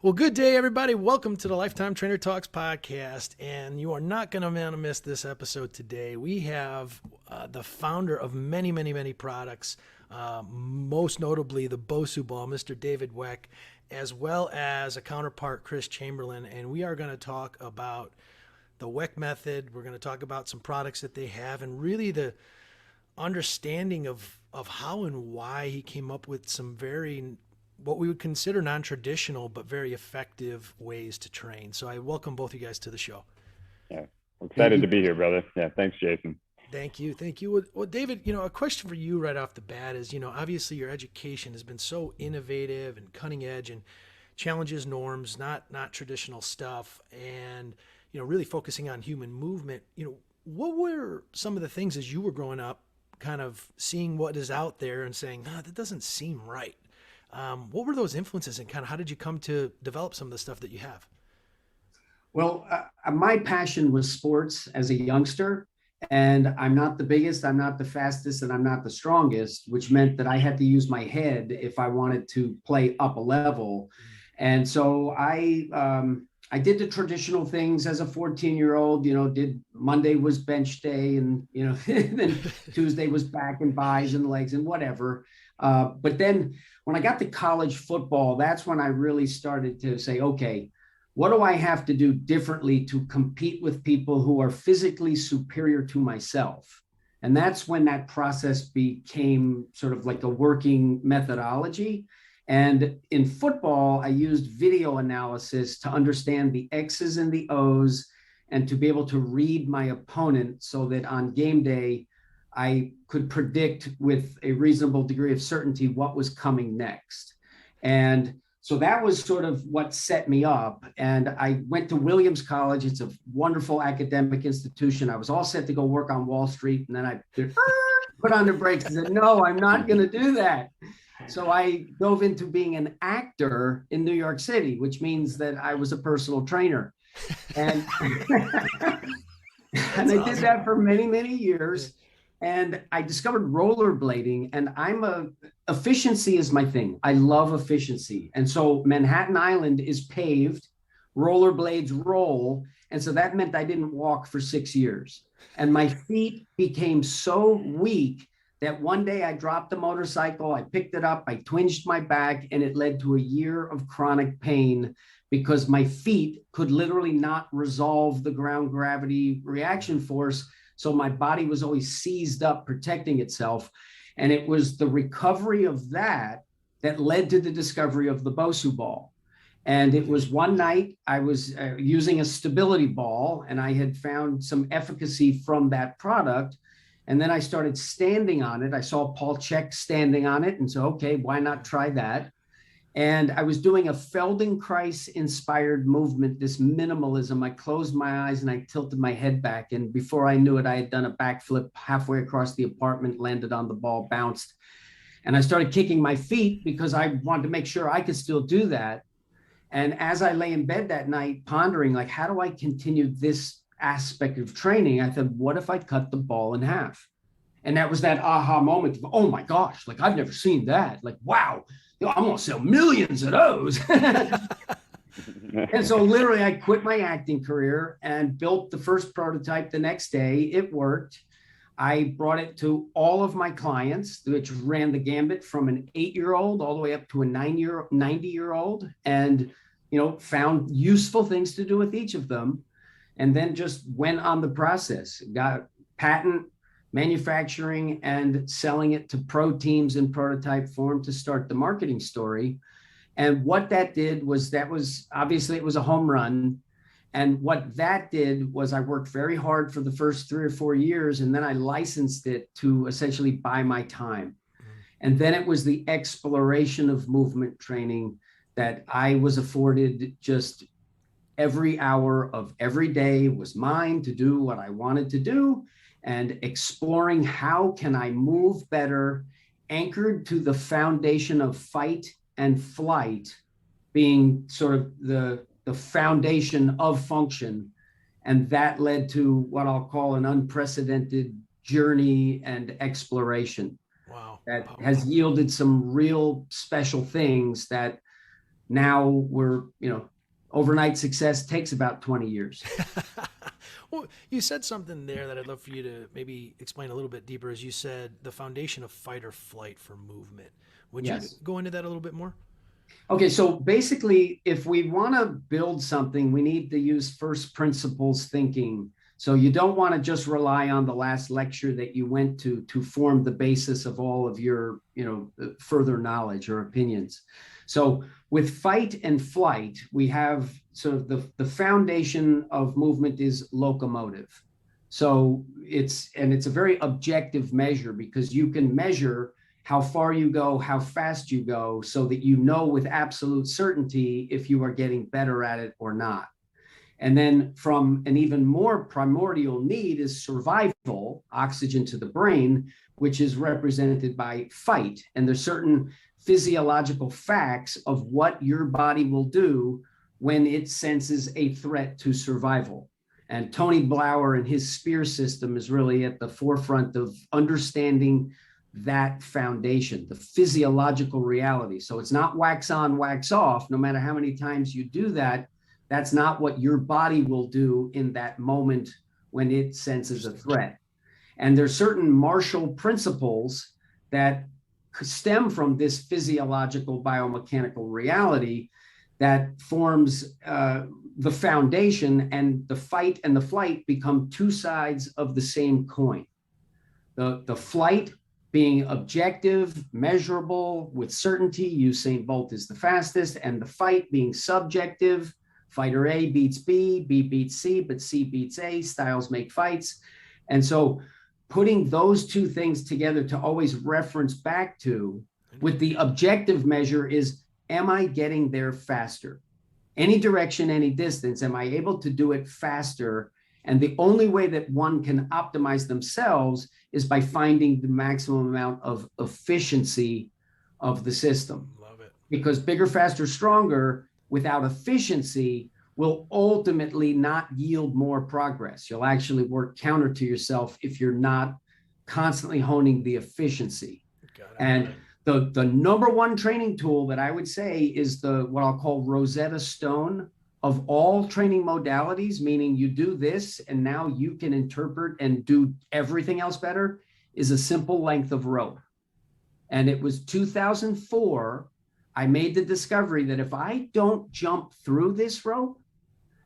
Well, good day, everybody. Welcome to the Lifetime Trainer Talks podcast. And you are not going to want to miss this episode today. We have the founder of many products, most notably the BOSU ball, Mr. David Weck, as well as a counterpart, Chris Chamberlin. And we are going to talk about the Weck Method. We're going to talk about some products that they have and really the understanding of how and why he came up with some very what we would consider non-traditional but very effective ways to train. So I welcome both of you guys to the show. Yeah, we're excited to be here, brother. Yeah, thanks, Jason. Thank you. Well, David, a question for you right off the bat is, obviously your education has been so innovative and cutting edge and challenges norms, not traditional stuff, and really focusing on human movement. What were some of the things as you were growing up, kind of seeing what is out there and saying, that doesn't seem right? What were those influences and kind of how did you come to develop some of the stuff that you have? Well, my passion was sports as a youngster, and I'm not the biggest, I'm not the fastest, and I'm not the strongest, which meant that I had to use my head if I wanted to play up a level. And so I did the traditional things as a 14-year-old, did Monday was bench day and, then Tuesday was back and buys and legs and whatever. But then when I got to college football, that's when I really started to say, okay, what do I have to do differently to compete with people who are physically superior to myself? And that's when that process became sort of like a working methodology. And in football, I used video analysis to understand the X's and the O's and to be able to read my opponent so that on game day, I could predict with a reasonable degree of certainty what was coming next. And so that was sort of what set me up. And I went to Williams College. It's a wonderful academic institution. I was all set to go work on Wall Street. And then I put on the brakes and said, no, I'm not going to do that. So I dove into being an actor in New York City, which means that I was a personal trainer. And, and I did that for many years. And I discovered rollerblading, and efficiency is my thing. I love efficiency. And so Manhattan Island is paved, rollerblades roll. And so that meant I didn't walk for 6 years. And my feet became so weak that one day I dropped the motorcycle, I picked it up, I twinged my back, and it led to a year of chronic pain because my feet could literally not resolve the ground gravity reaction force. So my body was always seized up, protecting itself. And it was the recovery of that led to the discovery of the BOSU ball. And it was one night I was using a stability ball, and I had found some efficacy from that product. And then I started standing on it. I saw Paul Chek standing on it and said, okay, why not try that? And I was doing a Feldenkrais inspired movement, this minimalism. I closed my eyes and I tilted my head back. And before I knew it, I had done a backflip halfway across the apartment, landed on the ball, bounced. And I started kicking my feet because I wanted to make sure I could still do that. And as I lay in bed that night, pondering, like, how do I continue this aspect of training? I thought, what if I cut the ball in half? And that was that aha moment of, oh my gosh, like I've never seen that. Like, wow, I'm gonna sell millions of those. And so literally I quit my acting career and built the first prototype the next day. It worked. I brought it to all of my clients, which ran the gambit from an 8-year-old all the way up to a 90-year-old, and found useful things to do with each of them. And then just went on the process, got patent, manufacturing, and selling it to pro teams in prototype form to start the marketing story. And what that did was, obviously it was a home run. And what that did was I worked very hard for the first 3 or 4 years, and then I licensed it to essentially buy my time. And then it was the exploration of movement training that I was afforded. Just every hour of every day was mine to do what I wanted to do, and exploring how can I move better, anchored to the foundation of fight and flight being sort of the foundation of function. And that led to what I'll call an unprecedented journey and exploration. Wow. That has yielded some real special things that Now we're, overnight success takes about 20 years. Well, you said something there that I'd love for you to maybe explain a little bit deeper. As you said, the foundation of fight or flight for movement. Would you Yes. go into that a little bit more? Okay, so basically, if we want to build something, we need to use first principles thinking. So you don't want to just rely on the last lecture that you went to form the basis of all of your, further knowledge or opinions. So with fight and flight, we have sort of the foundation of movement is locomotive. So it's a very objective measure because you can measure how far you go, how fast you go, so that you know with absolute certainty if you are getting better at it or not. And then from an even more primordial need is survival, oxygen to the brain, which is represented by fight. And there's certain physiological facts of what your body will do when it senses a threat to survival. And Tony Blauer and his spear system is really at the forefront of understanding that foundation, the physiological reality. So it's not wax on, wax off. No matter how many times you do that, that's not what your body will do in that moment when it senses a threat. And there's certain martial principles that stem from this physiological biomechanical reality that forms the foundation, and the fight and the flight become two sides of the same coin. The flight being objective, measurable with certainty, Usain Bolt is the fastest, and the fight being subjective, fighter A beats B, B beats C, but C beats A, styles make fights. And so putting those two things together to always reference back to with the objective measure is, am I getting there faster? Any direction, any distance, am I able to do it faster? And the only way that one can optimize themselves is by finding the maximum amount of efficiency of the system. Love it. Because bigger, faster, stronger without efficiency will ultimately not yield more progress. You'll actually work counter to yourself if you're not constantly honing the efficiency. Got it. And the number one training tool that I would say is the what I'll call Rosetta Stone of all training modalities, meaning you do this and now you can interpret and do everything else better, is a simple length of rope. And it was 2004, I made the discovery that if I don't jump through this rope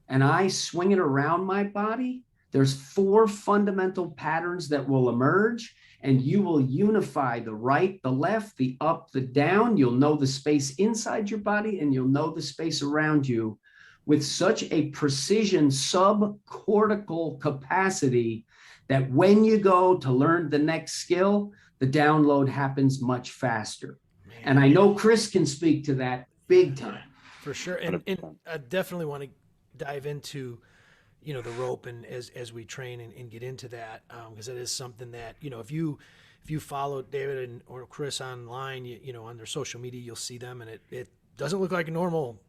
and I swing it around my body, there's 4 fundamental patterns that will emerge, and you will unify the right, the left, the up, the down. You'll know the space inside your body and you'll know the space around you with such a precision subcortical capacity that when you go to learn the next skill, the download happens much faster. Man. And I know Chris can speak to that big time. For sure. And I definitely want to dive into, the rope and as we train and get into that, because it is something that, if you follow David or Chris online, on their social media, you'll see them, and it doesn't look like a normal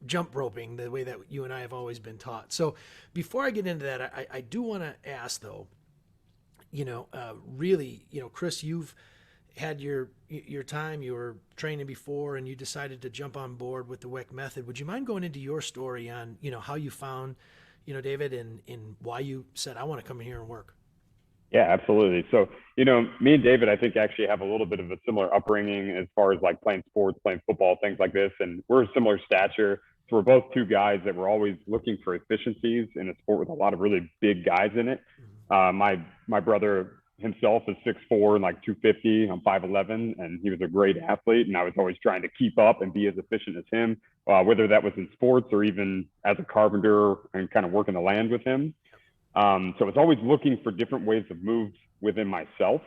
jump roping the way that you and I have always been taught. So before I get into that, I do want to ask though, really, Chris, you've had your time, you were training before and you decided to jump on board with the Weck Method. Would you mind going into your story on, how you found, David, and why you said, I want to come in here and work? Yeah, absolutely. So, me and David, I think actually have a little bit of a similar upbringing as far as like playing sports, playing football, things like this. And we're a similar stature. So we're both two guys that were always looking for efficiencies in a sport with a lot of really big guys in it. My brother himself is 6'4" and like 250. I'm 5'11", and he was a great athlete. And I was always trying to keep up and be as efficient as him, whether that was in sports or even as a carpenter and kind of working the land with him. So I was always looking for different ways of moves within myself.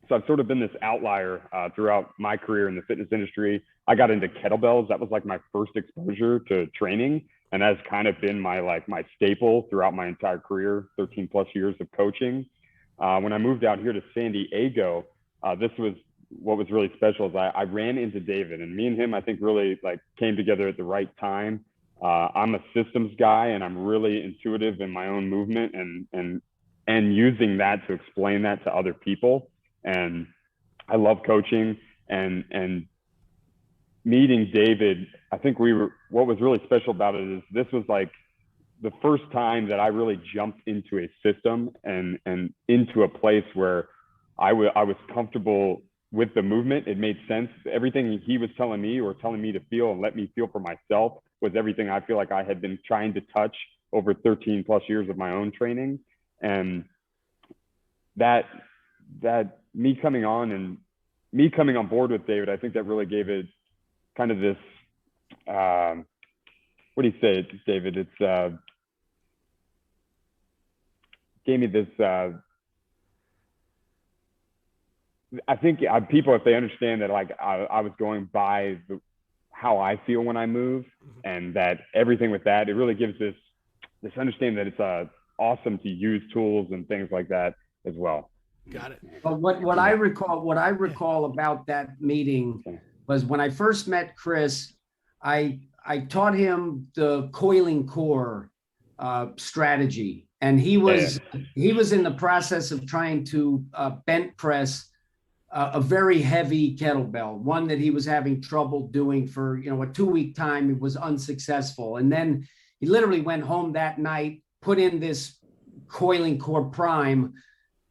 So I've sort of been this outlier throughout my career in the fitness industry. I got into kettlebells. That was like my first exposure to training. And that's kind of been my staple throughout my entire career, 13 plus years of coaching. When I moved out here to San Diego, this was what was really special is I ran into David, and me and him, I think, really came together at the right time. I'm a systems guy, and I'm really intuitive in my own movement and using that to explain that to other people. And I love coaching, and meeting David, I think what was really special about it is this was like the first time that I really jumped into a system and into a place where I was comfortable with the movement. It made sense. Everything he was telling me or telling me to feel and let me feel for myself was everything I feel like I had been trying to touch over 13 plus years of my own training. And that me coming on board with David, I think that really gave it kind of this, what do you say, David? It's gave me this, I think people, if they understand that, like I was going by how I feel when I move, and that everything with that, it really gives this understanding that it's awesome to use tools and things like that as well. Got it. But what I recall about that meeting was when I first met Chris, I taught him the coiling core strategy, and he was in the process of trying to bench press a very heavy kettlebell, one that he was having trouble doing for a 2-week time. It was unsuccessful, and then he literally went home that night, put in this coiling core prime,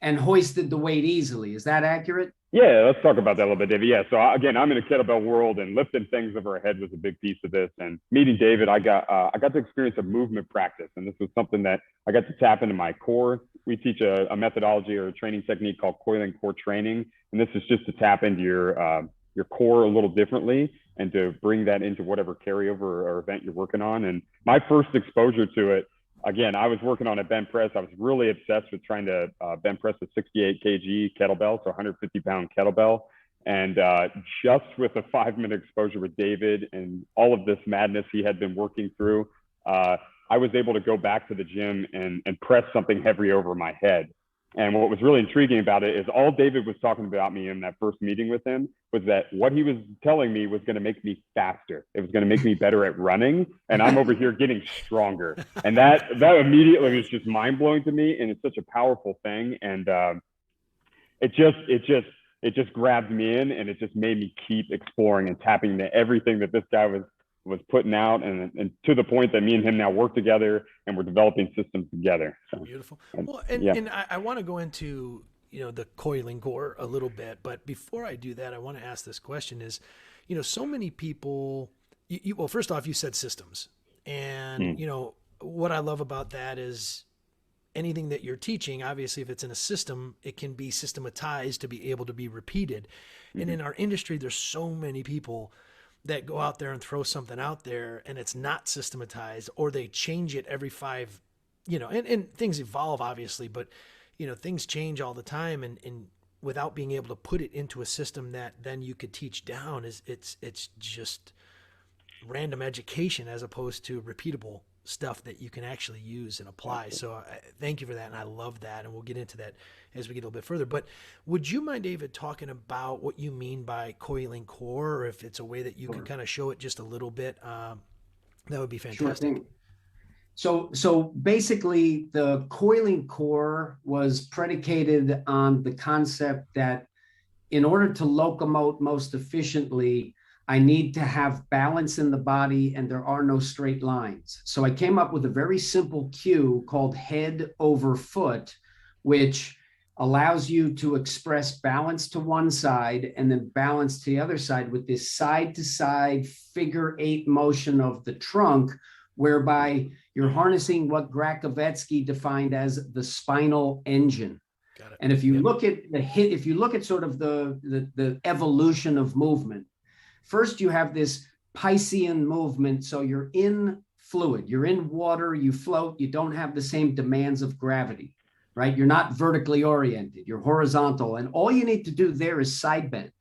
and hoisted the weight easily. Is that accurate? Yeah, let's talk about that a little bit, David. Yeah, so again, I'm in a kettlebell world, and lifting things over our head was a big piece of this. And meeting David, I got to experience a movement practice, and this was something that I got to tap into my core. We teach a methodology or a training technique called coiling core training, and this is just to tap into your core a little differently and to bring that into whatever carryover or event you're working on. And my first exposure to it, again, I was working on a bench press. I was really obsessed with trying to bench press a 68 kg kettlebell, so 150-pound kettlebell. And just with a 5-minute exposure with David and all of this madness he had been working through, I was able to go back to the gym and press something heavy over my head. And what was really intriguing about it is all David was talking about me in that first meeting with him was that what he was telling me was going to make me faster. It was going to make me better at running. And I'm over here getting stronger. And that immediately was just mind blowing to me. And it's such a powerful thing. And it just grabbed me in, and it just made me keep exploring and tapping into everything that this guy was putting out, and to the point that me and him now work together and we're developing systems together. So, beautiful. Well, and I want to go into, the coiling core a little bit, but before I do that, I want to ask this question is, so many people, well, first off, you said systems, and what I love about that is anything that you're teaching, obviously, if it's in a system, it can be systematized to be able to be repeated. And in our industry, there's so many people that go out there and throw something out there and it's not systematized, or they change it every 5, and things evolve obviously, but things change all the time, and without being able to put it into a system that then you could teach down, it's just random education as opposed to repeatable stuff that you can actually use and apply. So thank you for that. And I love that. And we'll get into that as we get a little bit further, but would you mind, David, talking about what you mean by coiling core, or if it's a way that you can kind of show it just a little bit, that would be fantastic. Sure thing. So basically the coiling core was predicated on the concept that in order to locomote most efficiently, I need to have balance in the body, and there are no straight lines. So I came up with a very simple cue called head over foot, which allows you to express balance to one side and then balance to the other side with this side to side figure 8 motion of the trunk, whereby you're harnessing what Grakovetsky defined as the spinal engine. Got it. And if you look at if you look at sort of the evolution of movement, first, you have this Piscean movement. So you're in fluid, you're in water, you float, you don't have the same demands of gravity, right? You're not vertically oriented, you're horizontal. And all you need to do there is side bend.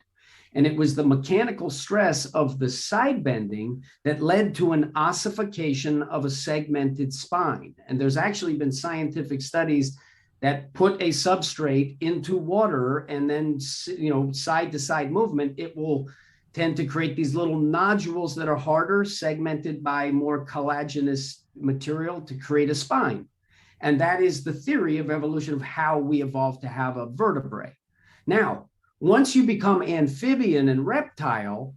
And it was the mechanical stress of the side bending that led to an ossification of a segmented spine. And there's actually been scientific studies that put a substrate into water and then, side to side movement, it will tend to create these little nodules that are harder, segmented by more collagenous material to create a spine. And that is the theory of evolution of how we evolved to have a vertebrae. Now, once you become amphibian and reptile,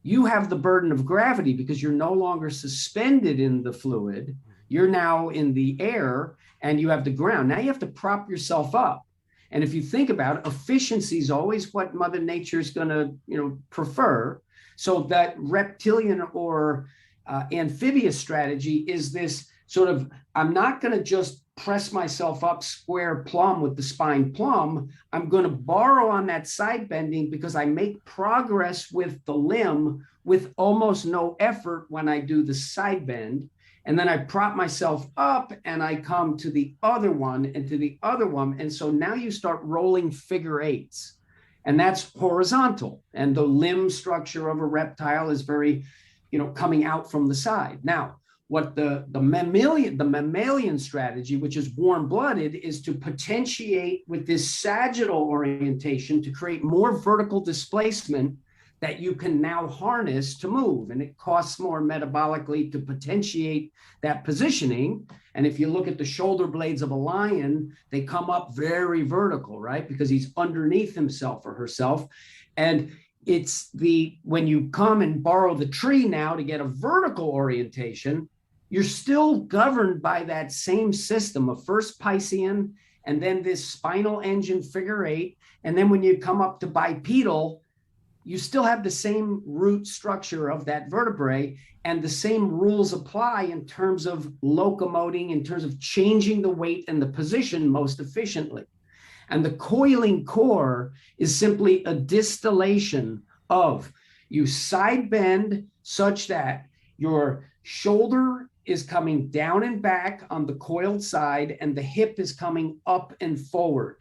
you have the burden of gravity because you're no longer suspended in the fluid. You're now in the air and you have the ground. Now you have to prop yourself up. And if you think about it, efficiency is always what Mother Nature is going to, prefer. So that reptilian or amphibious strategy is this sort of, I'm not going to just press myself up square plumb with the spine plumb. I'm going to borrow on that side bending because I make progress with the limb with almost no effort when I do the side bend. And then I prop myself up and I come to the other one and to the other one. And so now you start rolling figure eights, and that's horizontal. And the limb structure of a reptile is very, coming out from the side. Now, what the mammalian strategy, which is warm-blooded, is to potentiate with this sagittal orientation to create more vertical displacement that you can now harness to move. And it costs more metabolically to potentiate that positioning. And if you look at the shoulder blades of a lion, they come up very vertical, right? Because he's underneath himself or herself. And it's when you come and borrow the tree now to get a vertical orientation, you're still governed by that same system of first Piscean and then this spinal engine figure eight. And then when you come up to bipedal, you still have the same root structure of that vertebrae, and the same rules apply in terms of locomoting, in terms of changing the weight and the position most efficiently. And the coiling core is simply a distillation of you side bend such that your shoulder is coming down and back on the coiled side and the hip is coming up and forward.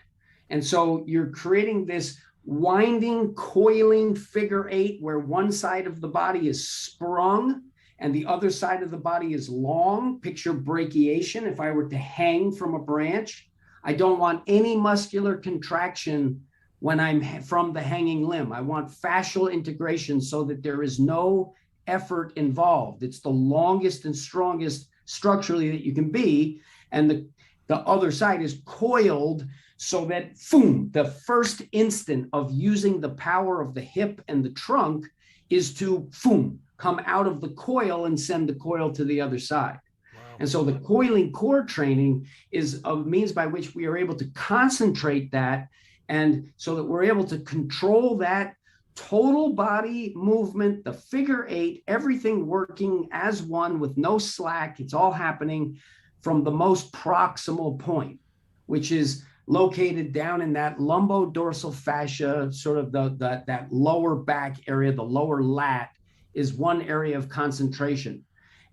And so you're creating this winding, coiling figure eight where one side of the body is sprung and the other side of the body is long. Picture brachiation. If I were to hang from a branch, I don't want any muscular contraction when I'm from the hanging limb. I want fascial integration so that there is no effort involved. It's the longest and strongest structurally that you can be. And the other side is coiled so that, boom, the first instant of using the power of the hip and the trunk is to, boom, come out of the coil and send the coil to the other side. Wow. And so the coiling core training is a means by which we are able to concentrate that, and so that we're able to control that total body movement, the figure eight, everything working as one with no slack. It's all happening from the most proximal point, which is located down in that lumbodorsal fascia, sort of that lower back area, the lower lat is one area of concentration.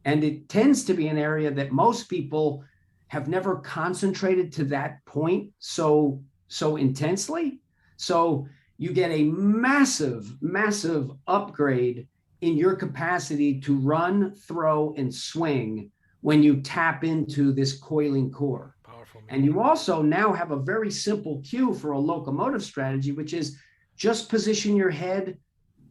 And it tends to be an area that most people have never concentrated to that point so intensely. So you get a massive, massive upgrade in your capacity to run, throw, and swing when you tap into this coiling core. Powerful, man. And you also now have a very simple cue for a locomotive strategy, which is just position your head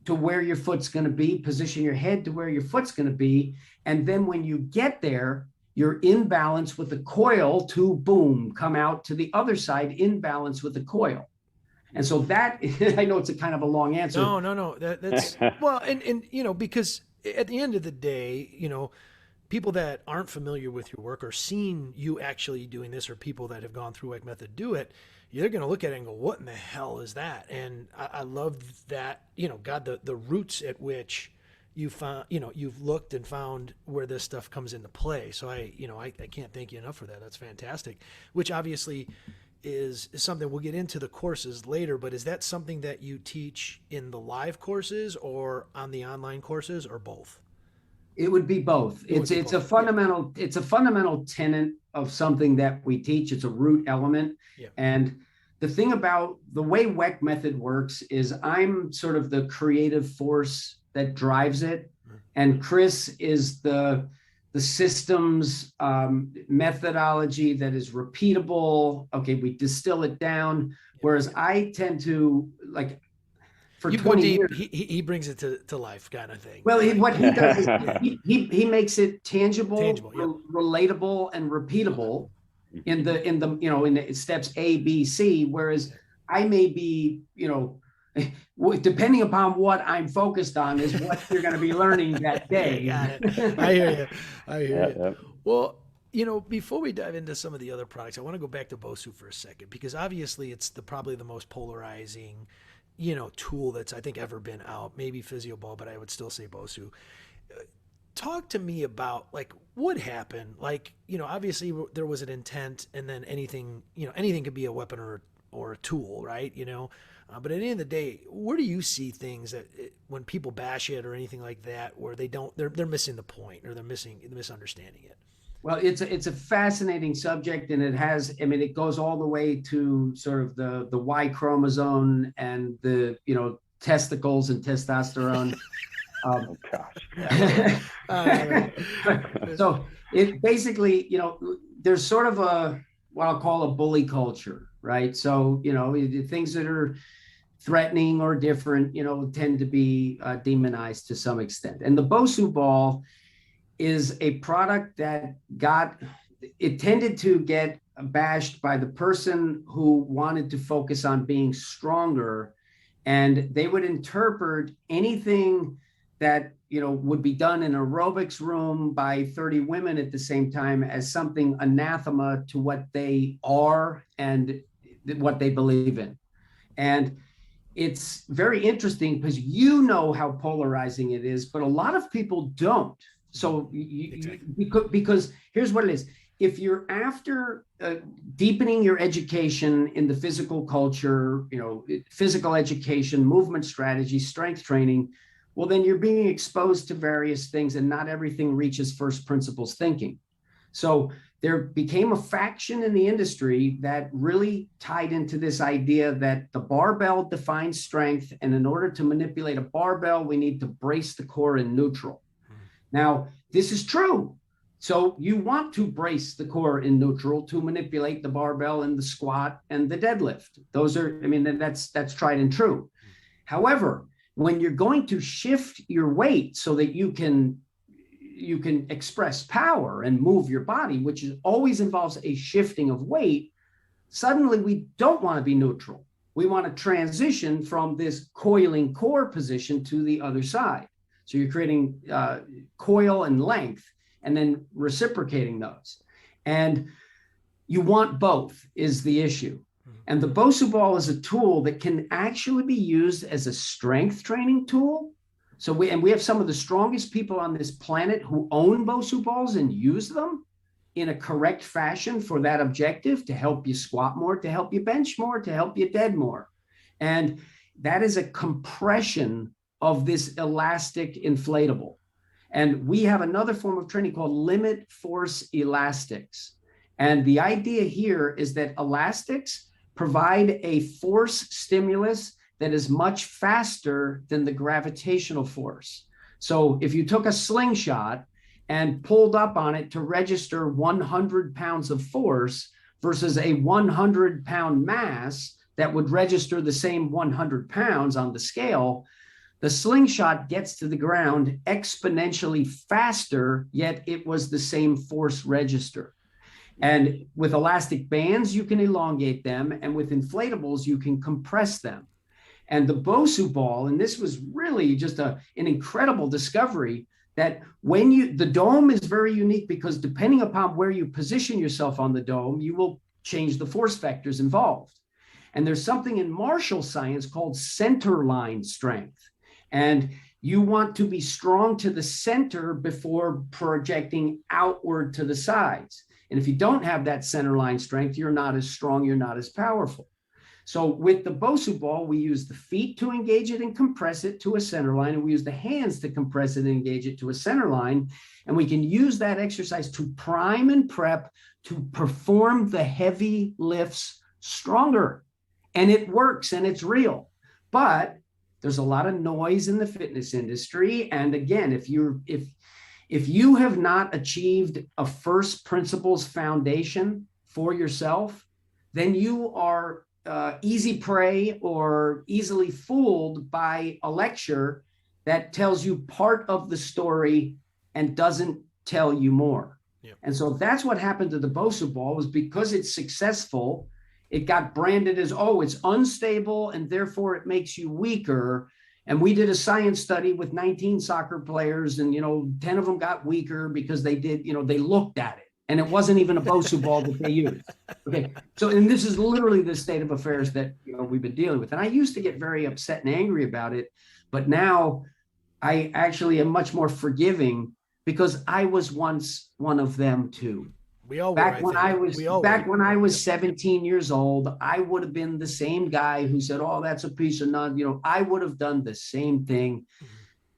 to where your foot's going to be, position your head to where your foot's going to be. And then when you get there, you're in balance with the coil to, boom, come out to the other side in balance with the coil. And so that, I know it's a kind of a long answer. No. That's, well, and because at the end of the day, people that aren't familiar with your work or seen you actually doing this, or people that have gone through Weck Method do it, you're going to look at it and go, what in the hell is that? And I love that, God, the roots at which you found, you've looked and found where this stuff comes into play. So I can't thank you enough for that. That's fantastic, which obviously is something we'll get into the courses later, but is that something that you teach in the live courses or on the online courses, or both? It would be both. It's a fundamental tenet of something that we teach. It's a root element. Yeah. And the thing about the way Weck Method works is I'm sort of the creative force that drives it. Mm-hmm. And Chris is the systems methodology that is repeatable. Okay, we distill it down. Whereas I tend to, like, for you 20 years, he brings it to life, kind of thing. Well, what he does is he makes it tangible, yep. relatable, and repeatable in the steps A, B, C. Whereas I may be depending upon what I'm focused on is what you're going to be learning that day. Got it. I hear you. I hear you. Yeah. Well, before we dive into some of the other products, I want to go back to BOSU for a second, because obviously it's probably the most polarizing, tool that's I think ever been out. Maybe PhysioBall, but I would still say BOSU. Talk to me about like what happened. Like, obviously there was an intent, and then anything could be a weapon or a tool, right? But at the end of the day, where do you see things that when people bash it or anything like that, where they're missing the point, or they're misunderstanding it? Well, it's a fascinating subject, and it goes all the way to sort of the Y chromosome and the, testicles and testosterone. Oh gosh. So it basically, there's sort of what I'll call a bully culture, right? So, things that are threatening or different, tend to be demonized to some extent. And the BOSU ball is a product that tended to get bashed by the person who wanted to focus on being stronger, and they would interpret anything that would be done in an aerobics room by 30 women at the same time as something anathema to what they are and what they believe in. And it's very interesting because how polarizing it is, but a lot of people don't. So because here's what it is. If you're after deepening your education in the physical culture, physical education, movement strategy, strength training, well, then you're being exposed to various things, and not everything reaches first principles thinking. So there became a faction in the industry that really tied into this idea that the barbell defines strength, and in order to manipulate a barbell, we need to brace the core in neutral. Now, this is true. So you want to brace the core in neutral to manipulate the barbell in the squat and the deadlift. Those are, that's tried and true. However, when you're going to shift your weight so that you can express power and move your body, which always involves a shifting of weight, suddenly we don't want to be neutral. We want to transition from this coiling core position to the other side. So you're creating coil and length, and then reciprocating those. And you want both is the issue. And the BOSU ball is a tool that can actually be used as a strength training tool. So we have some of the strongest people on this planet who own BOSU balls and use them in a correct fashion for that objective, to help you squat more, to help you bench more, to help you dead more. And that is a compression of this elastic inflatable. And we have another form of training called limit force elastics. And the idea here is that elastics provide a force stimulus that is much faster than the gravitational force. So if you took a slingshot and pulled up on it to register 100 pounds of force versus a 100-pound mass that would register the same 100 pounds on the scale, the slingshot gets to the ground exponentially faster, yet it was the same force register. And with elastic bands, you can elongate them, and with inflatables, you can compress them. And the BOSU ball, and this was really just an incredible discovery, that the dome is very unique, because depending upon where you position yourself on the dome, you will change the force vectors involved. And there's something in martial science called center line strength. And you want to be strong to the center before projecting outward to the sides. And if you don't have that center line strength, you're not as strong, you're not as powerful. So with the BOSU ball, we use the feet to engage it and compress it to a center line, and we use the hands to compress it and engage it to a center line. And we can use that exercise to prime and prep to perform the heavy lifts stronger. And it works, and it's real. But there's a lot of noise in the fitness industry. And again, if you have not achieved a first principles foundation for yourself, then you are easy prey or easily fooled by a lecture that tells you part of the story and doesn't tell you more. Yep. And so that's what happened to the BOSU ball, was because it's successful. it got branded as, oh, it's unstable and therefore it makes you weaker. And we did a science study with 19 soccer players, and 10 of them got weaker because they looked at it, and it wasn't even a BOSU ball that they used. Okay, so, and this is literally the state of affairs that we've been dealing with. And I used to get very upset and angry about it, but now I actually am much more forgiving because I was once one of them too. We all back were, when I was 17 years old, I would have been the same guy who said, "Oh, that's a piece of I would have done the same thing. Mm-hmm.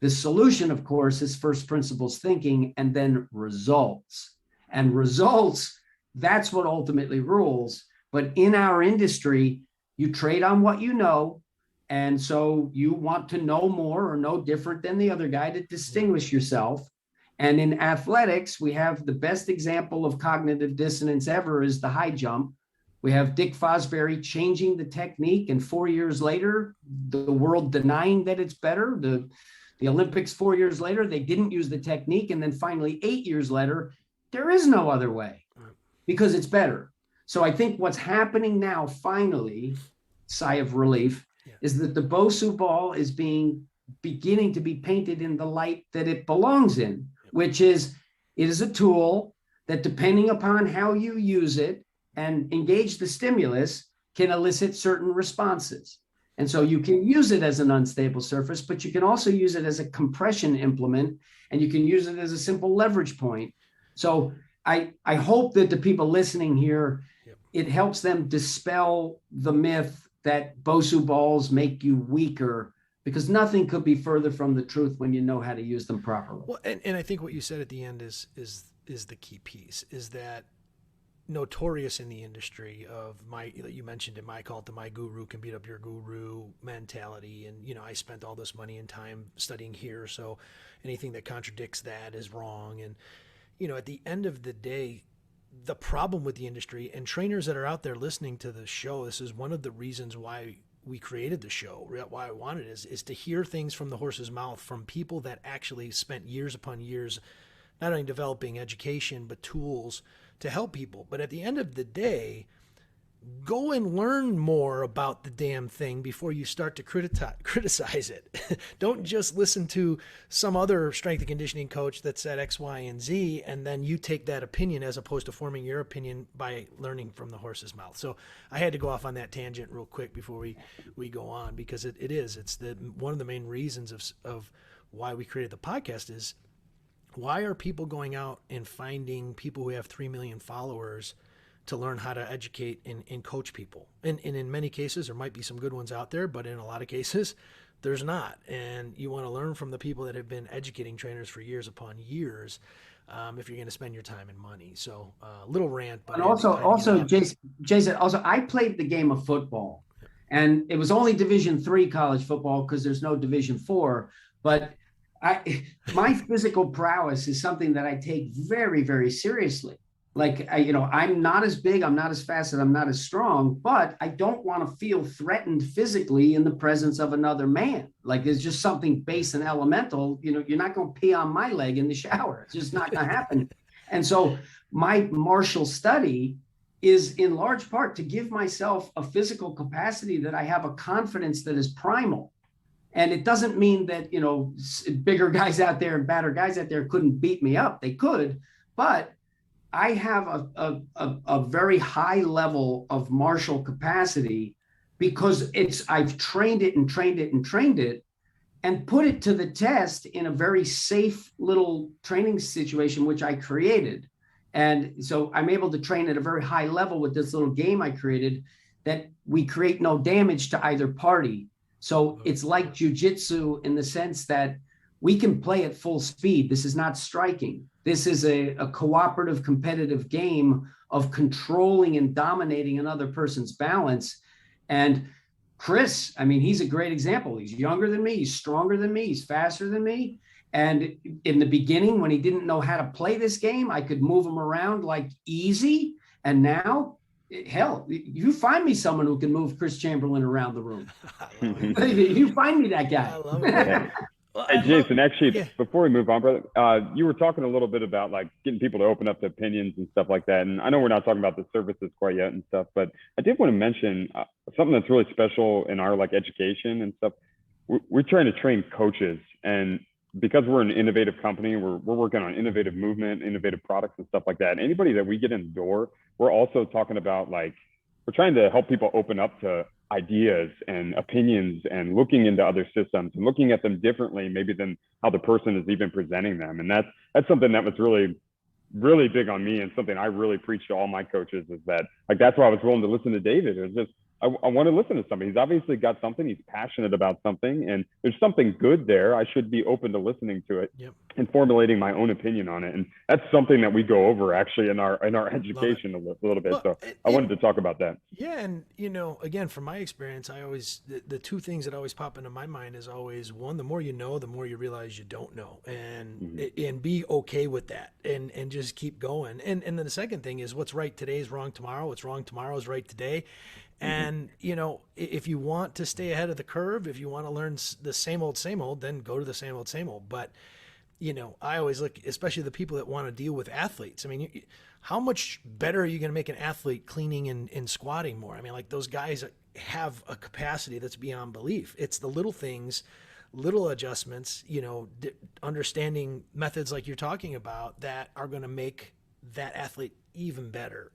The solution, of course, is first principles thinking and then results. And results, that's what ultimately rules. But in our industry, you trade on what you know. And so you want to know more or know different than the other guy to distinguish yourself. And in athletics, we have the best example of cognitive dissonance ever is the high jump. We have Dick Fosbury changing the technique, and 4 years later, the world denying that it's better. The Olympics 4 years later, they didn't use the technique. And then finally, 8 years later, there is no other way because it's better. So I think what's happening now, finally, sigh of relief, is that the BOSU ball is beginning to be painted in the light that it belongs in, which is, it is a tool that, depending upon how you use it and engage the stimulus, can elicit certain responses. And so you can use it as an unstable surface, but you can also use it as a compression implement, and you can use it as a simple leverage point. So I hope that the people listening here, it helps them dispel the myth that BOSU balls make you weaker, because nothing could be further from the truth when you know how to use them properly. Well, and I think what you said at the end is the key piece, is that notorious in the industry of you mentioned it, I call it the my guru can beat up your guru mentality. And, I spent all this money and time studying here, so anything that contradicts that is wrong. And, at the end of the day, the problem with the industry and trainers that are out there listening to the show, this is one of the reasons why we created the show, why I wanted it, is to hear things from the horse's mouth from people that actually spent years upon years, not only developing education, but tools to help people. But at the end of the day, go and learn more about the damn thing before you start to criticize it. Don't just listen to some other strength and conditioning coach that said X, Y, and Z, and then you take that opinion as opposed to forming your opinion by learning from the horse's mouth. So I had to go off on that tangent real quick before we go on, because it's one of the main reasons of why we created the podcast is, why are people going out and finding people who have 3 million followers to learn how to educate and coach people? And in many cases, there might be some good ones out there, but in a lot of cases, there's not. And you want to learn from the people that have been educating trainers for years upon years, if you're going to spend your time and money. So little rant. But and also, Jason, I played the game of football, and it was only Division III college football because there's no Division IV. But my physical prowess is something that I take very, very seriously. Like, I'm not as big, I'm not as fast, and I'm not as strong, but I don't want to feel threatened physically in the presence of another man. Like, it's just something base and elemental. You're not going to pee on my leg in the shower. It's just not going to happen. And so my martial study is in large part to give myself a physical capacity that I have a confidence that is primal. And it doesn't mean that, bigger guys out there and badder guys out there couldn't beat me up. They could, but I have a very high level of martial capacity because I've trained it and trained it and trained it and put it to the test in a very safe little training situation, which I created. And so I'm able to train at a very high level with this little game I created that we create no damage to either party. So it's like jujitsu in the sense that we can play at full speed. This is not striking. This is a cooperative, competitive game of controlling and dominating another person's balance. And Chris, he's a great example. He's younger than me. He's stronger than me. He's faster than me. And in the beginning, when he didn't know how to play this game, I could move him around like easy. And now, hell, you find me someone who can move Chris Chamberlin around the room. You find me that guy. I love it. Well, Hey, I love, Jason, actually, yeah. before we move on, brother, you were talking a little bit about like getting people to open up to opinions and stuff like that. And I know we're not talking about the services quite yet and stuff, but I did want to mention something that's really special in our like education and stuff. We're trying to train coaches, and because we're an innovative company, we're working on innovative movement, innovative products and stuff like that. And anybody that we get in the door, we're also talking about like we're trying to help people open up to ideas and opinions and looking into other systems and looking at them differently maybe than how the person is even presenting them. And that's something that was really big on me, and something I really preach to all my coaches is that like that's why I was willing to listen to David. It was just I want to listen to somebody. He's obviously got something. He's passionate about something, and there's something good there. I should be open to listening to it Yep. and formulating my own opinion on it. And that's something that we go over actually in our education a little bit. Well, So I wanted to talk about that. yeah, and again, from my experience, I always the two things that always pop into my mind is always one: the more you know, the more you realize you don't know, and be okay with that, and just keep going. And then the second thing is what's right today is wrong tomorrow. What's wrong tomorrow is right today. And if you want to stay ahead of the curve, if you want to learn the same old, then go to the same old. But I always look, especially the people that want to deal with athletes. I mean, how much better are you going to make an athlete cleaning and squatting more? I mean, like those guys have a capacity that's beyond belief. It's the little things, little adjustments, understanding methods like you're talking about that are going to make that athlete even better.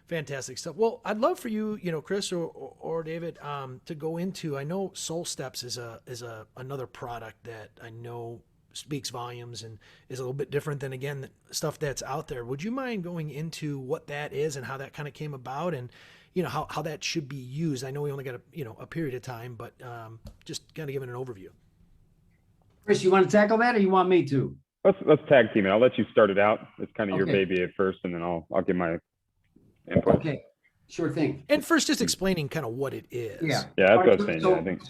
Fantastic stuff. Well, I'd love for you, Chris or David, to go into. I know Soul Steps is another product that I know speaks volumes and is a little bit different than again stuff that's out there. Would you mind going into what that is and how that kind of came about and how that should be used? I know we only got a period of time, but just kind of giving an overview. Chris, you want to tackle that, or you want me to? Let's tag team it. I'll let you start it out. It's kind of your Okay. baby at first, and then I'll give my input. Okay, sure thing. And first, just explaining kind of what it is. Yeah. Yeah, that's All what I right, was saying. so, Yeah, I think.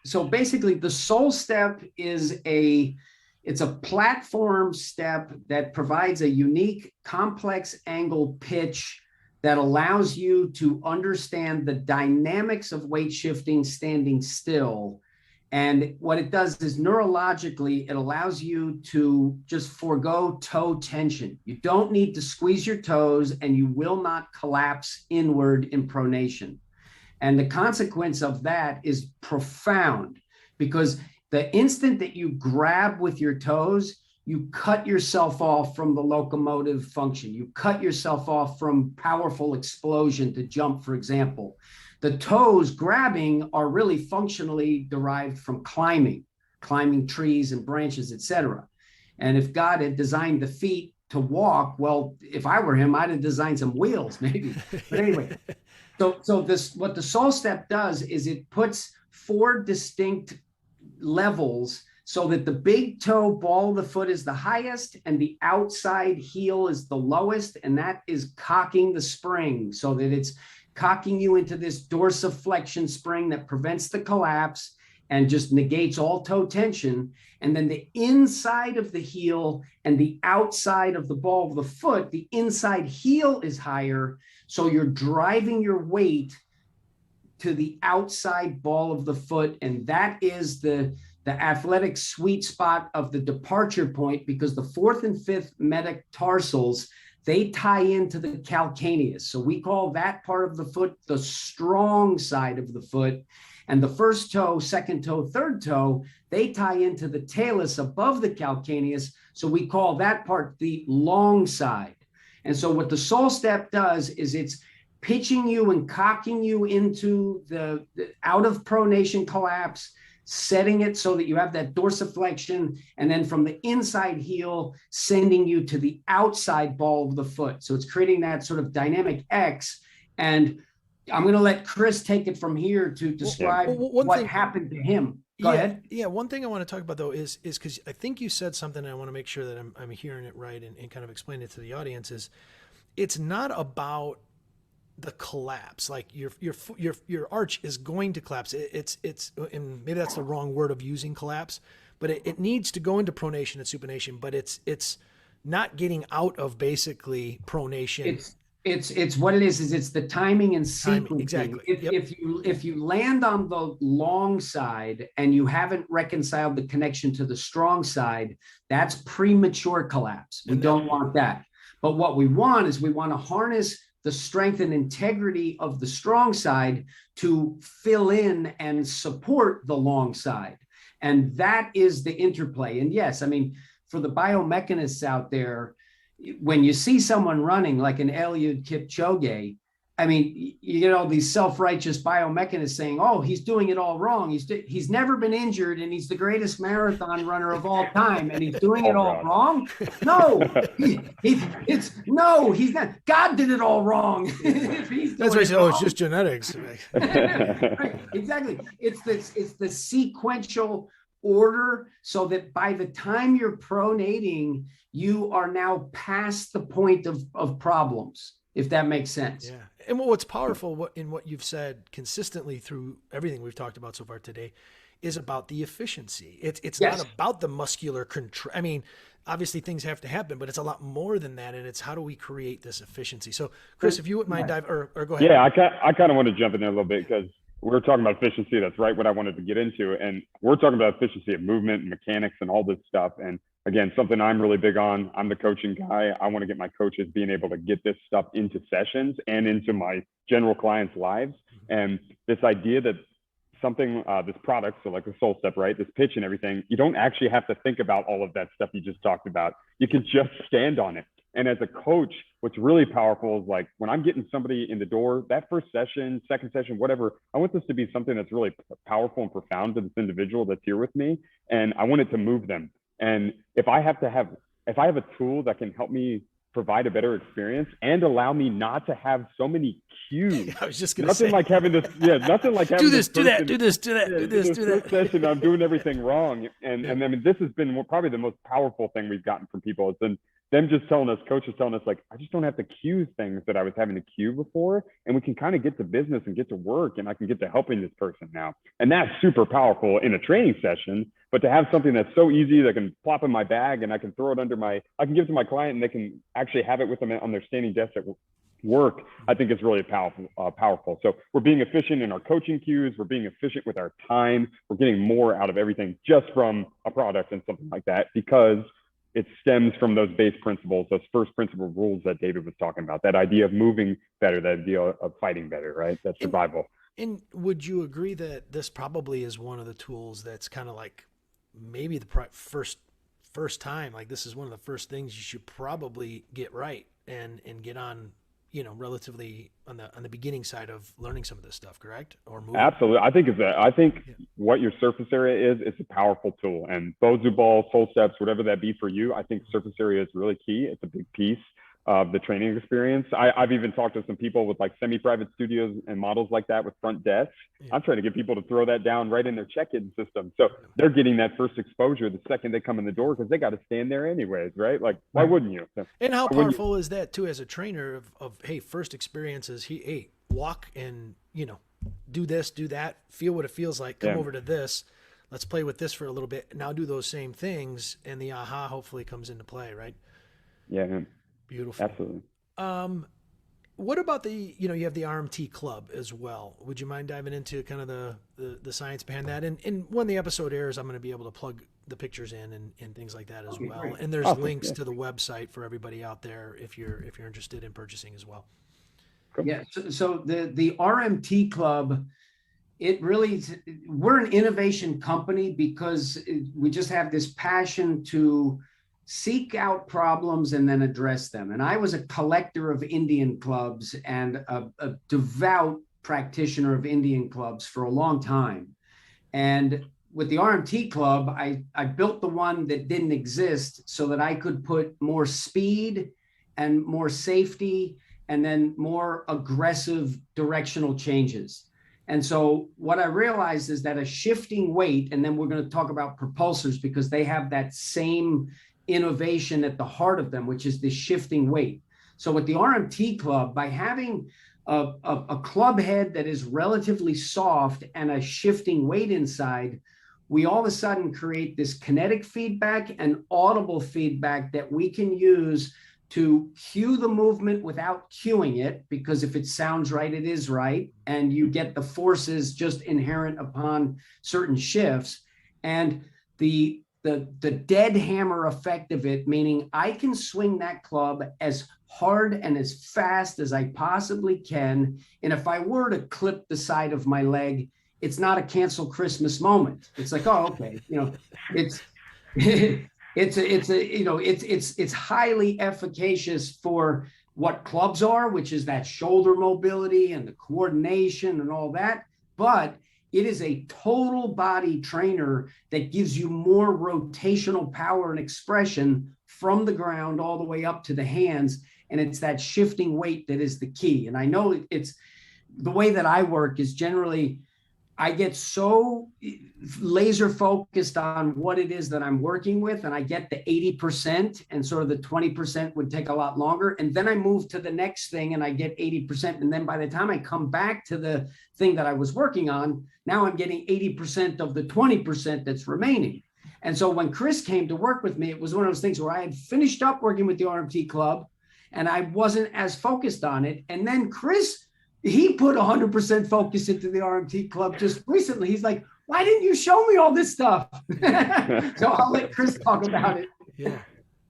so basically, the Soul Step is it's a platform step that provides a unique complex angle pitch that allows you to understand the dynamics of weight shifting standing still. And what it does is neurologically, it allows you to just forego toe tension. You don't need to squeeze your toes, and you will not collapse inward in pronation. And the consequence of that is profound, because the instant that you grab with your toes, you cut yourself off from the locomotive function. You cut yourself off from powerful explosion to jump, for example. The toes grabbing are really functionally derived from climbing trees and branches, etc. And if God had designed the feet to walk, well, if I were him, I'd have designed some wheels maybe. But anyway, so this, what the Soul Step does is it puts 4 distinct levels so that the big toe ball of the foot is the highest and the outside heel is the lowest, and that is cocking the spring so that it's cocking you into this dorsiflexion spring that prevents the collapse and just negates all toe tension. And then the inside of the heel and the outside of the ball of the foot, the inside heel is higher, so you're driving your weight to the outside ball of the foot, and that is the athletic sweet spot of the departure point, because the 4th and 5th metatarsals, they tie into the calcaneus. So we call that part of the foot the strong side of the foot. And the first toe, second toe, third toe, they tie into the talus above the calcaneus. So we call that part the long side. And so what the Soul Step does is it's pitching you and cocking you into the out of pronation collapse, setting it so that you have that dorsiflexion, and then from the inside heel, sending you to the outside ball of the foot. So it's creating that sort of dynamic X. And I'm going to let Chris take it from here to describe what happened to him. Go ahead. Yeah. One thing I want to talk about though is because I think you said something, and I want to make sure that I'm hearing it right and kind of explain it to the audience. Is it's not about the collapse, like your arch is going to collapse. It's and maybe that's the wrong word of using collapse, but it needs to go into pronation and supination, but it's not getting out of basically pronation. It's what it is it's the timing and sequencing. Exactly. If you land on the long side and you haven't reconciled the connection to the strong side, that's premature collapse. We don't want that. But what we want is we want to harness the strength and integrity of the strong side to fill in and support the long side. And that is the interplay. And yes, I mean, for the biomechanists out there, when you see someone running like an Eliud Kipchoge, I mean, you know, these self-righteous biomechanists saying, oh, he's doing it all wrong. He's never been injured and he's the greatest marathon runner of all time and he's doing it all wrong. No, he's not. God did it all wrong. That's why I said, oh, it's just genetics. Right, exactly. It's the sequential order so that by the time you're pronating, you are now past the point of problems, if that makes sense. Yeah. And what's powerful in what you've said consistently through everything we've talked about so far today is about the efficiency. It's not about the muscular control. I mean, obviously things have to happen, but it's a lot more than that. And it's how do we create this efficiency? So Chris, if you wouldn't mind dive or go ahead. Yeah, I kind of want to jump in there a little bit because we're talking about efficiency. That's right what I wanted to get into. And we're talking about efficiency of movement and mechanics and all this stuff. And again, something I'm really big on. I'm the coaching guy. I want to get my coaches being able to get this stuff into sessions and into my general clients' lives. And this idea that something, this product, so like the Soul Step, right? This pitch and everything, you don't actually have to think about all of that stuff you just talked about. You can just stand on it. And as a coach, what's really powerful is like when I'm getting somebody in the door, that first session, second session, whatever, I want this to be something that's really powerful and profound to this individual that's here with me. And I want it to move them. And if I have a tool that can help me provide a better experience and allow me not to have so many cues. I was just going to say. Nothing like having this, nothing like having do this, do that, do this, do that, do this, do that. Session, I'm doing everything wrong. And I mean, this has been probably the most powerful thing we've gotten from people. It's been them just telling us, coaches telling us like, I just don't have to cue things that I was having to cue before. And we can kind of get to business and get to work and I can get to helping this person now. And that's super powerful in a training session, but to have something that's so easy that can plop in my bag and I can throw it I can give it to my client and they can actually have it with them on their standing desk at work, I think is really powerful. So we're being efficient in our coaching cues. We're being efficient with our time. We're getting more out of everything just from a product and something like that, because it stems from those base principles, those first principle rules that David was talking about, that idea of moving better, that idea of fighting better, right? That's survival. And would you agree that this probably is one of the tools that's kind of like maybe the first time, like this is one of the first things you should probably get right and get on, you know, relatively on the beginning side of learning some of this stuff, correct? Or moving. Absolutely. I think what your surface area is, it's a powerful tool. And BOSU ball, Soul Steps, whatever that be for you, I think surface area is really key. It's a big piece of the training experience. I've even talked to some people with like semi-private studios and models like that with front desks. Yeah. I'm trying to get people to throw that down right in their check-in system. So they're getting that first exposure the second they come in the door because they got to stand there anyways, right? Like, why wouldn't you? So, and how powerful is that too as a trainer of hey, first experiences, hey, walk and, you know, do this, do that, feel what it feels like, come over to this, let's play with this for a little bit. Now do those same things and the aha hopefully comes into play, right? Yeah. Beautiful. Absolutely. What about you have the RMT club as well. Would you mind diving into kind of the science behind that? And when the episode airs, I'm going to be able to plug the pictures in and things like that as well. Great. And there's links to the website for everybody out there if you're interested in purchasing as well. Cool. Yeah. So the RMT club, we're an innovation company because we just have this passion to seek out problems and then address them. And I was a collector of Indian clubs and a devout practitioner of Indian clubs for a long time. And with the RMT club, I built the one that didn't exist so that I could put more speed and more safety and then more aggressive directional changes. And so what I realized is that a shifting weight, and then we're going to talk about propulsors because they have that same innovation at the heart of them, which is the shifting weight. So with the RMT club, by having a club head that is relatively soft and a shifting weight inside, we all of a sudden create this kinetic feedback and audible feedback that we can use to cue the movement without cueing it, because if it sounds right, it is right. And you get the forces just inherent upon certain shifts. And the dead hammer effect of it, meaning I can swing that club as hard and as fast as I possibly can. And if I were to clip the side of my leg, it's not a cancel Christmas moment. It's like, oh, okay, it's it's highly efficacious for what clubs are, which is that shoulder mobility and the coordination and all that. But it is a total body trainer that gives you more rotational power and expression from the ground all the way up to the hands. And it's that shifting weight that is the key. And I know it's the way that I work is generally I get so laser focused on what it is that I'm working with, and I get the 80%, and sort of the 20% would take a lot longer. And then I move to the next thing and I get 80%. And then by the time I come back to the thing that I was working on, now I'm getting 80% of the 20% that's remaining. And so when Chris came to work with me, it was one of those things where I had finished up working with the RMT club and I wasn't as focused on it. And then Chris, he put 100% focus into the RMT club just recently. He's like, why didn't you show me all this stuff? So I'll let Chris talk about it. Yeah.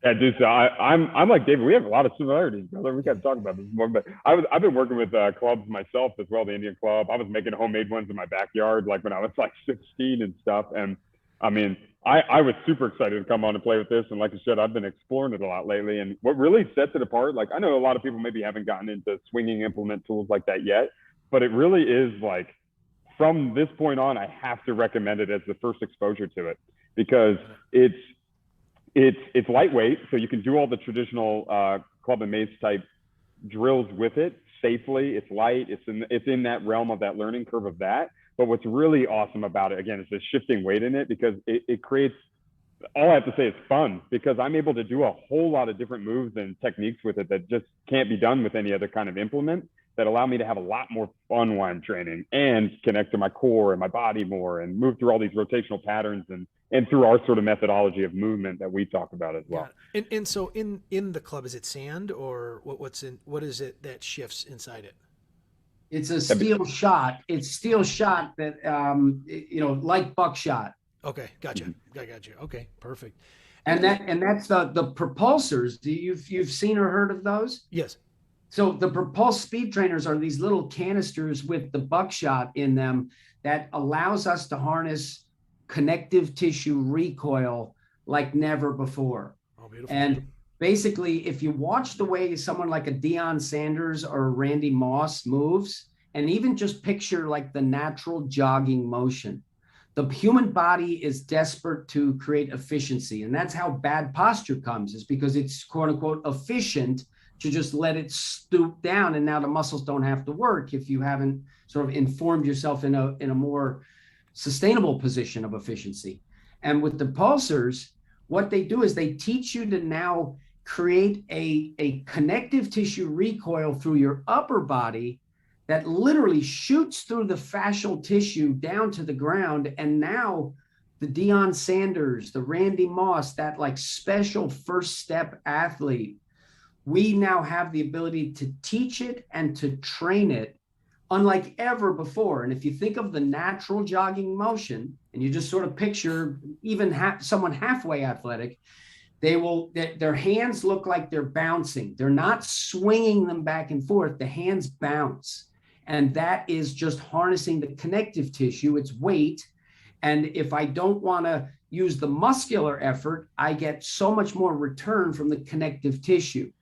Yeah, dude. So I'm like David. We have a lot of similarities, brother. We got to talk about this more. But I've been working with clubs myself as well. The Indian club. I was making homemade ones in my backyard, like when I was like 16 and stuff. And I mean, I was super excited to come on and play with this. And like I said, I've been exploring it a lot lately. And what really sets it apart, like I know a lot of people maybe haven't gotten into swinging implement tools like that yet, but it really is like from this point on, I have to recommend it as the first exposure to it because it's lightweight. So you can do all the traditional club and mace type drills with it safely. It's light. It's in that realm of that learning curve of that. But what's really awesome about it, again, is the shifting weight in it because it creates, all I have to say is fun because I'm able to do a whole lot of different moves and techniques with it that just can't be done with any other kind of implement that allow me to have a lot more fun while I'm training and connect to my core and my body more and move through all these rotational patterns and through our sort of methodology of movement that we talk about as well. Yeah. And so in the club, is it sand or what is it that shifts inside it? It's a steel shot. It's steel shot that, like buckshot. Okay. Gotcha. I got you. Okay. Perfect. And that's the propulsors. You've seen or heard of those? Yes. So the propulse speed trainers are these little canisters with the buckshot in them that allows us to harness connective tissue recoil like never before. Oh, beautiful. And basically, if you watch the way someone like a Deion Sanders or Randy Moss moves, and even just picture like the natural jogging motion, the human body is desperate to create efficiency. And that's how bad posture comes, is because it's quote unquote efficient to just let it stoop down. And now the muscles don't have to work if you haven't sort of informed yourself in a more sustainable position of efficiency. And with the pulsars, what they do is they teach you to now create a connective tissue recoil through your upper body that literally shoots through the fascial tissue down to the ground. And now the Deion Sanders, the Randy Moss, that like special first step athlete, we now have the ability to teach it and to train it unlike ever before. And if you think of the natural jogging motion and you just sort of picture even someone halfway athletic, their hands look like they're bouncing. They're not swinging them back and forth. The hands bounce. And that is just harnessing the connective tissue, its weight. And if I don't want to use the muscular effort, I get so much more return from the connective tissue.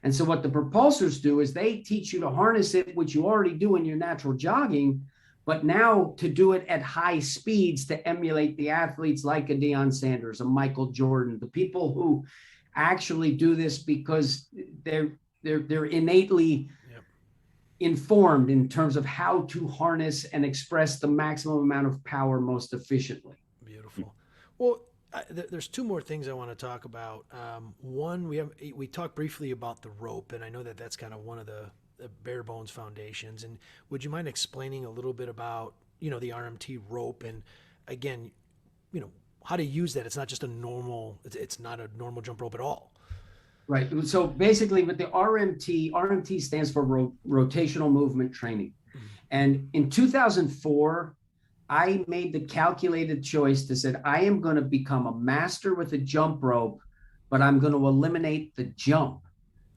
And so what the propulsors do is they teach you to harness it, which you already do in your natural jogging, but now to do it at high speeds to emulate the athletes like a Deion Sanders, a Michael Jordan, the people who actually do this because they're innately informed in terms of how to harness and express the maximum amount of power most efficiently. Beautiful. Well, there's two more things I want to talk about. One, we talked briefly about the rope, and I know that that's kind of one of the bare bones foundations. And would you mind explaining a little bit about, the RMT rope and again, how to use that? It's not just it's not a normal jump rope at all. Right. So basically with the RMT stands for rotational movement training. And in 2004, I made the calculated choice to say, I am going to become a master with a jump rope, but I'm going to eliminate the jump.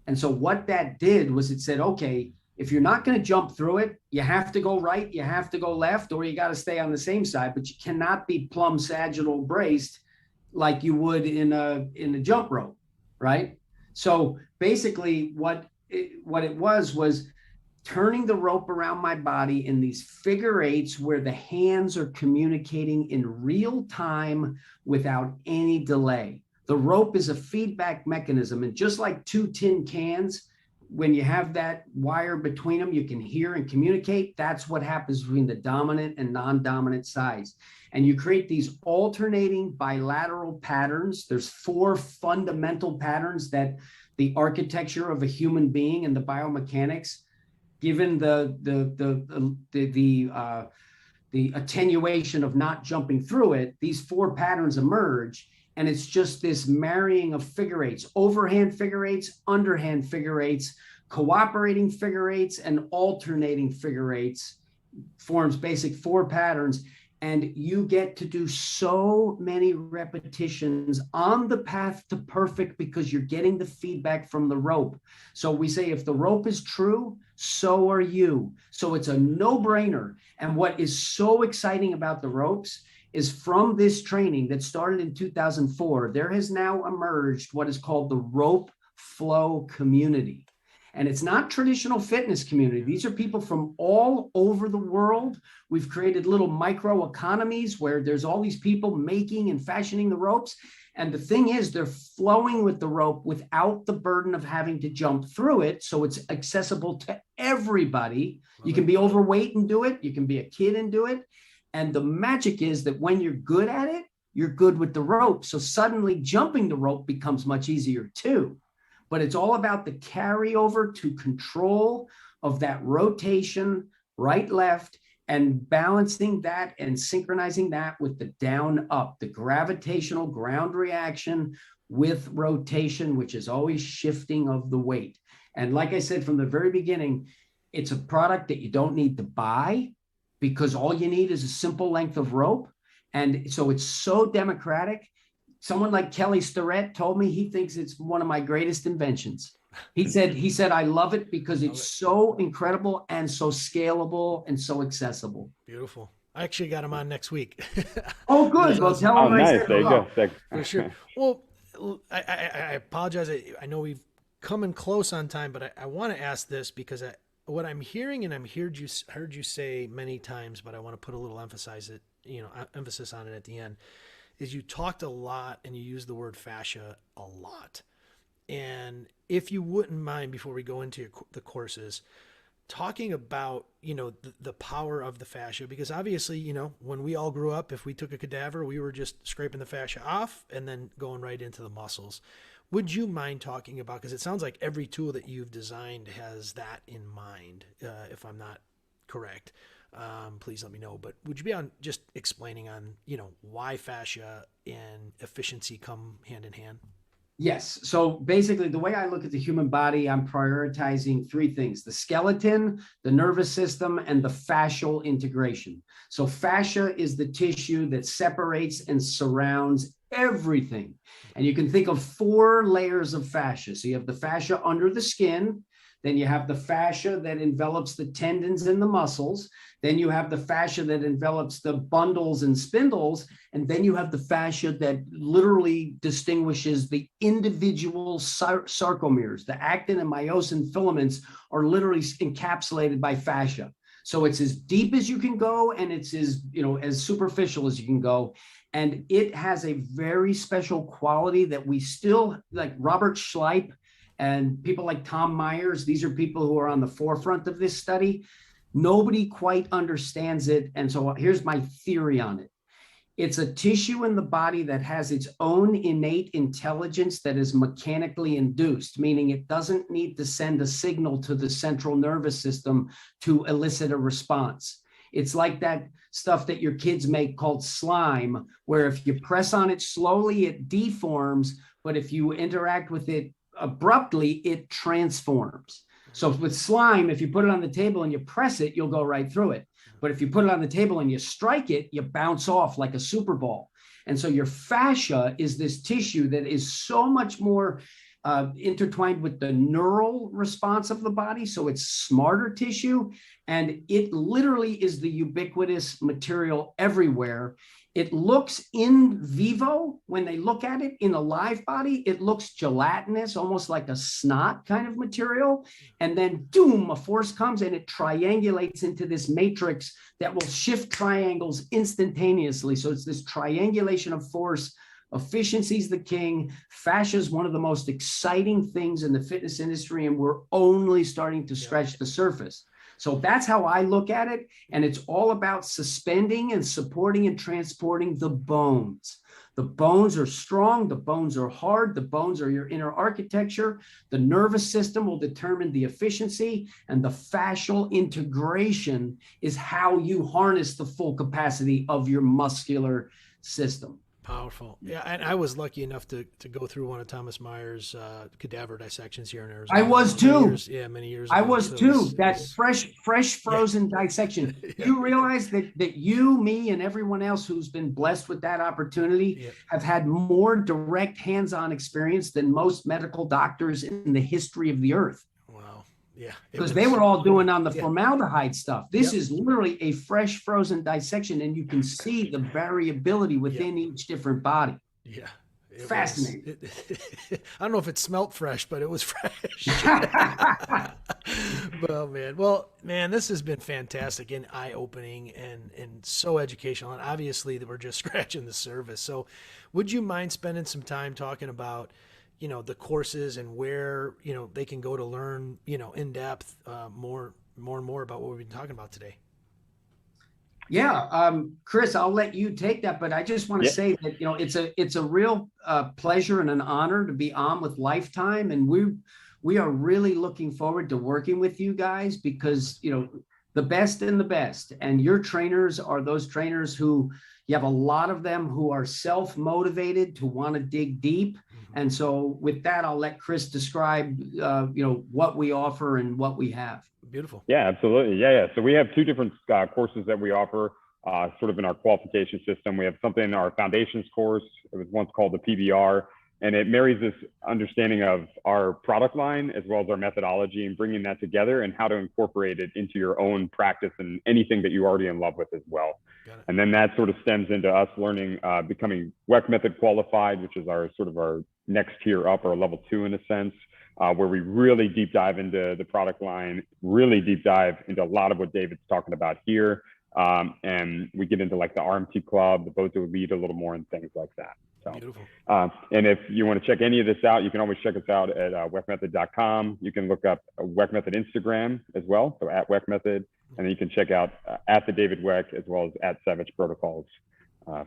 And so what that did was it said, okay, if you're not going to jump through it, you have to go right, you have to go left, or you got to stay on the same side, but you cannot be plumb sagittal braced like you would in a jump rope, right? So basically what it was turning the rope around my body in these figure eights where the hands are communicating in real time without any delay. The rope is a feedback mechanism. And just like two tin cans, when you have that wire between them, you can hear and communicate. That's what happens between the dominant and non-dominant sides. And you create these alternating bilateral patterns. There's 4 fundamental patterns that the architecture of a human being and the biomechanics, given the attenuation of not jumping through it, these 4 patterns emerge. And it's just this marrying of figure eights, overhand figure eights, underhand figure eights, cooperating figure eights, and alternating figure eights forms basic 4 patterns. And you get to do so many repetitions on the path to perfect because you're getting the feedback from the rope. So we say, if the rope is true, so are you. So it's a no-brainer. And what is so exciting about the ropes is from this training that started in 2004, there has now emerged what is called the rope flow community. And it's not traditional fitness community. These are people from all over the world. We've created little micro economies where there's all these people making and fashioning the ropes. And the thing is, they're flowing with the rope without the burden of having to jump through it. So it's accessible to everybody. You can be overweight and do it. You can be a kid and do it. And the magic is that when you're good at it, you're good with the rope. So suddenly jumping the rope becomes much easier too. But it's all about the carryover to control of that rotation, right, left, and balancing that and synchronizing that with the down up, the gravitational ground reaction with rotation, which is always shifting of the weight. And like I said from the very beginning, it's a product that you don't need to buy, because all you need is a simple length of rope. And so it's so democratic. Someone like Kelly Starrett told me he thinks it's one of my greatest inventions. He said, I love it because it's so incredible and so scalable and so accessible. Beautiful. I actually got him on next week. Oh, good. Well, tell him. Oh, nice. There you go. For sure. Well, I apologize. I know we've come in close on time, but I want to ask this because what I'm hearing, and heard you say many times, but I want to put a little emphasis on it at the end, is you talked a lot and you used the word fascia a lot. And if you wouldn't mind, before we go into the courses, talking about, the power of the fascia, because obviously, when we all grew up, if we took a cadaver, we were just scraping the fascia off and then going right into the muscles. Would you mind talking about, because it sounds like every tool that you've designed has that in mind, if I'm not correct, please let me know. But would you be on just explaining on, why fascia and efficiency come hand in hand? Yes. So basically, the way I look at the human body, I'm prioritizing 3 things: the skeleton, the nervous system, and the fascial integration. So fascia is the tissue that separates and surrounds everything. And you can think of 4 layers of fascia. So you have the fascia under the skin. Then you have the fascia that envelops the tendons and the muscles. Then you have the fascia that envelops the bundles and spindles. And then you have the fascia that literally distinguishes the individual sarcomeres. The actin and myosin filaments are literally encapsulated by fascia. So it's as deep as you can go, and it's as superficial as you can go. And it has a very special quality that we still, like Robert Schleip and people like Tom Myers, these are people who are on the forefront of this study. Nobody quite understands it. And so here's my theory on it. It's a tissue in the body that has its own innate intelligence that is mechanically induced, meaning it doesn't need to send a signal to the central nervous system to elicit a response. It's like that stuff that your kids make called slime, where if you press on it slowly, it deforms, but if you interact with it abruptly, it transforms. So with slime, if you put it on the table and you press it, you'll go right through it. But if you put it on the table and you strike it, you bounce off like a super ball. And so your fascia is this tissue that is so much more intertwined with the neural response of the body. So it's smarter tissue, and it literally is the ubiquitous material everywhere. It looks in vivo, when they look at it in a live body, it looks gelatinous, almost like a snot kind of material. And then, doom, a force comes and it triangulates into this matrix that will shift triangles instantaneously. So it's this triangulation of force. Efficiency is the king. Fascia is one of the most exciting things in the fitness industry, and we're only starting to scratch the surface. So that's how I look at it. And it's all about suspending and supporting and transporting the bones. The bones are strong. The bones are hard. The bones are your inner architecture. The nervous system will determine the efficiency, and the fascial integration is how you harness the full capacity of your muscular system. Powerful. Yeah, and I was lucky enough to go through one of Thomas Meyer's cadaver dissections here in Arizona. I was too. Many years I ago. was So too. That fresh frozen dissection. Yeah. You realize that you, me, and everyone else who's been blessed with that opportunity have had more direct hands-on experience than most medical doctors in the history of the earth. Wow. Yeah. Because they were all doing on the formaldehyde stuff. This is literally a fresh frozen dissection, and you can see the variability within each different body. Yeah. Fascinating. I don't know if it smelt fresh, but it was fresh. Well, man, this has been fantastic and eye-opening and so educational. And obviously that we're just scratching the surface. So would you mind spending some time talking about, the courses and where, they can go to learn, in depth, more and more about what we've been talking about today? Yeah, Chris, I'll let you take that, but I just want to say that it's a real pleasure and an honor to be on with Lifetime, and we are really looking forward to working with you guys, because the best and the best, and your trainers are those trainers who you have a lot of them who are self-motivated to want to dig deep. And so with that, I'll let Chris describe what we offer and what we have. Beautiful. Yeah, absolutely. Yeah. So we have two different courses that we offer sort of in our qualification system. We have something in our foundations course. It was once called the PBR, and it marries this understanding of our product line as well as our methodology, and bringing that together and how to incorporate it into your own practice and anything that you're already in love with as well. And then that sort of stems into us learning, becoming Weck Method qualified, which is our sort of our next tier up, or level 2 in a sense. Where we really deep dive into the product line, really deep dive into a lot of what David's talking about here. And we get into like the RMT Club, the BOSU Elite a little more, and things like that. So, beautiful. And if you want to check any of this out, you can always check us out at WeckMethod.com. You can look up WeckMethod Instagram as well, so at WeckMethod. And then you can check out at the David Weck as well as at Savage Protocols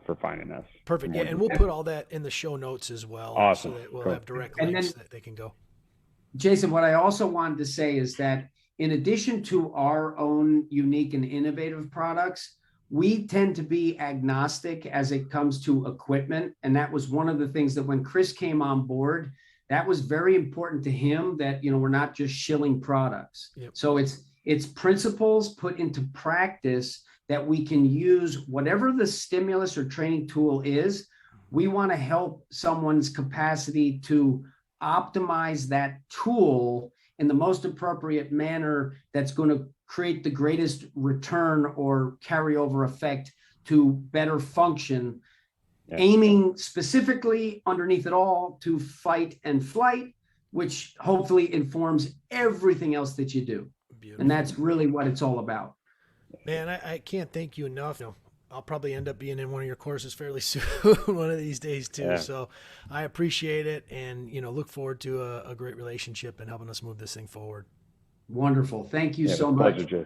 for finding us. Perfect. Yeah, and we'll put all that in the show notes as well. Awesome. So that we'll have direct links that they can go. Jason, what I also wanted to say is that in addition to our own unique and innovative products, we tend to be agnostic as it comes to equipment. And that was one of the things that when Chris came on board, that was very important to him, that, we're not just shilling products. So it's principles put into practice that we can use. Whatever the stimulus or training tool is, we want to help someone's capacity to optimize that tool in the most appropriate manner that's going to create the greatest return or carryover effect to better function, aiming specifically underneath it all to fight and flight, which hopefully informs everything else that you do. Beautiful. And that's really what it's all about. Man, I can't thank you enough. I'll probably end up being in one of your courses fairly soon, one of these days too. Yeah. So I appreciate it, and look forward to a great relationship and helping us move this thing forward. Wonderful. Thank you so much. Pleasure, Jay.